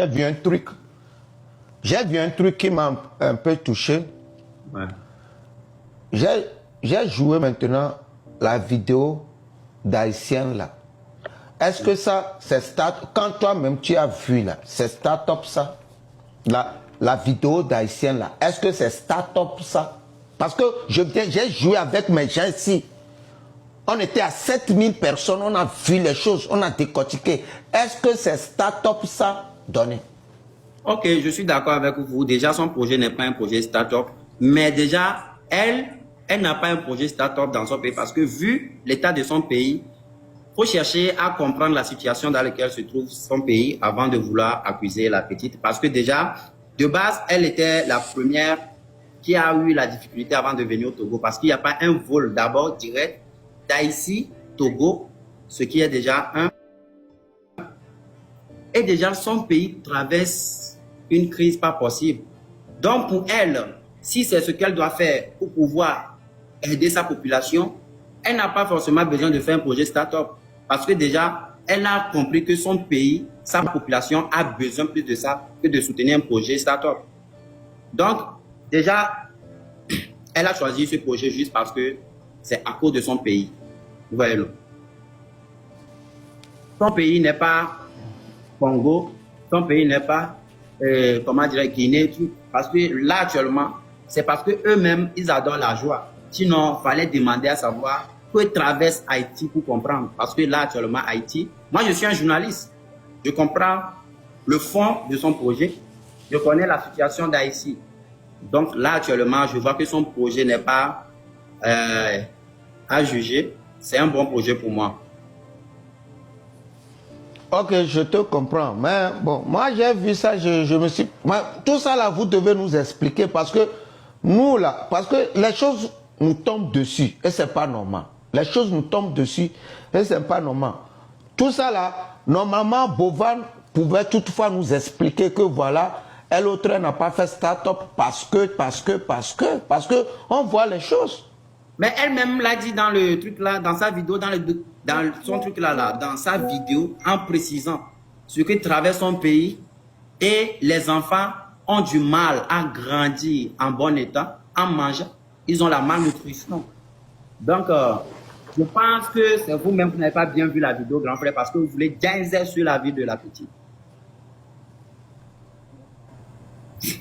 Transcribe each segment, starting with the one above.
vu un truc. J'ai vu un truc qui m'a un peu touché. Ouais. J'ai joué maintenant la vidéo d'Haïtien là. Est-ce que ça, c'est start, quand toi-même tu as vu là, c'est start-up ça? La vidéo d'Haïtien là, est-ce que c'est start-up ça? Parce que j'ai joué avec mes gens ici. On était à 7000 personnes, on a vu les choses, on a décortiqué. Est-ce que c'est start-up ça donné? Ok, je suis d'accord avec vous. Déjà, son projet n'est pas un projet start-up. Mais déjà, elle n'a pas un projet start-up dans son pays parce que vu l'état de son pays, il faut chercher à comprendre la situation dans laquelle se trouve son pays avant de vouloir accuser la petite. Parce que déjà, de base, elle était la première qui a eu la difficulté avant de venir au Togo parce qu'il n'y a pas un vol d'abord direct d'Haïti, Togo, ce qui est déjà un. Et déjà, son pays traverse une crise pas possible. Donc, pour elle, si c'est ce qu'elle doit faire pour pouvoir aider sa population, elle n'a pas forcément besoin de faire un projet start-up. Parce que déjà, elle a compris que son pays, sa population a besoin plus de ça que de soutenir un projet start-up. Donc, déjà, elle a choisi ce projet juste parce que c'est à cause de son pays. Vous voyez-le. Son pays n'est pas Congo, son pays n'est pas, comment dire, Guinée, tout. Parce que là, actuellement, c'est parce qu'eux-mêmes, ils adorent la joie. Sinon, il fallait demander à savoir que traverse Haïti pour comprendre. Parce que là, actuellement, Haïti, moi, je suis un journaliste. Je comprends le fond de son projet. Je connais la situation d'Haïti. Donc là, actuellement, je vois que son projet n'est pas à juger. C'est un bon projet pour moi. Ok, je te comprends. Mais bon, moi j'ai vu ça, je me suis... tout ça là, vous devez nous expliquer parce que nous là, parce que les choses nous tombent dessus et c'est pas normal. Les choses nous tombent dessus et c'est pas normal. Tout ça là, normalement, Bovan pouvait toutefois nous expliquer que voilà, elle autre n'a pas fait start-up parce que on voit les choses. Mais elle-même l'a dit dans le truc là, dans sa vidéo, dans son truc là, dans sa vidéo, en précisant ce que traverse son pays et les enfants ont du mal à grandir en bon état, en mangeant, ils ont la malnutrition. Donc, je pense que c'est vous-même qui n'avez pas bien vu la vidéo, grand frère, parce que vous voulez gagner sur la vie de la petite.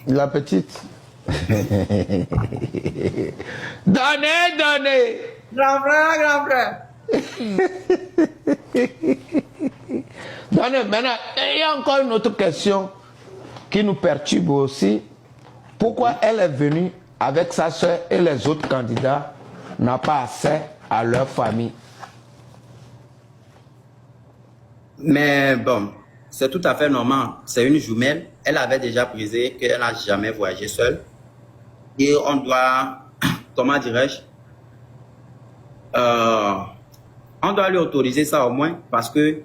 La petite. Donnez. Grand frère, grand frère. Donnez. Maintenant, il y a encore une autre question qui nous perturbe aussi. Pourquoi elle est venue avec sa soeur et les autres candidats n'ont pas accès à leur famille? Mais bon, c'est tout à fait normal. C'est une jumelle. Elle avait déjà prisé qu'elle n'a jamais voyagé seule. Et on doit, comment dirais-je, on doit lui autoriser ça au moins parce que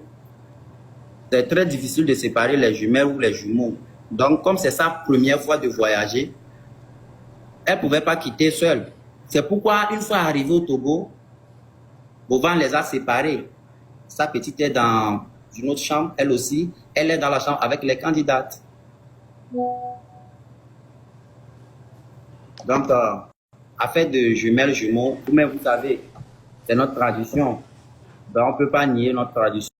c'est très difficile de séparer les jumelles ou les jumeaux. Donc, comme c'est sa première fois de voyager, elle ne pouvait pas quitter seule. C'est pourquoi, une fois arrivée au Togo, Bovan les a séparés. Sa petite est dans une autre chambre, elle aussi. Elle est dans la chambre avec les candidates. Donc, affaire de jumelles, jumeaux, vous-même, vous savez, c'est notre tradition. Donc, on ne peut pas nier notre tradition.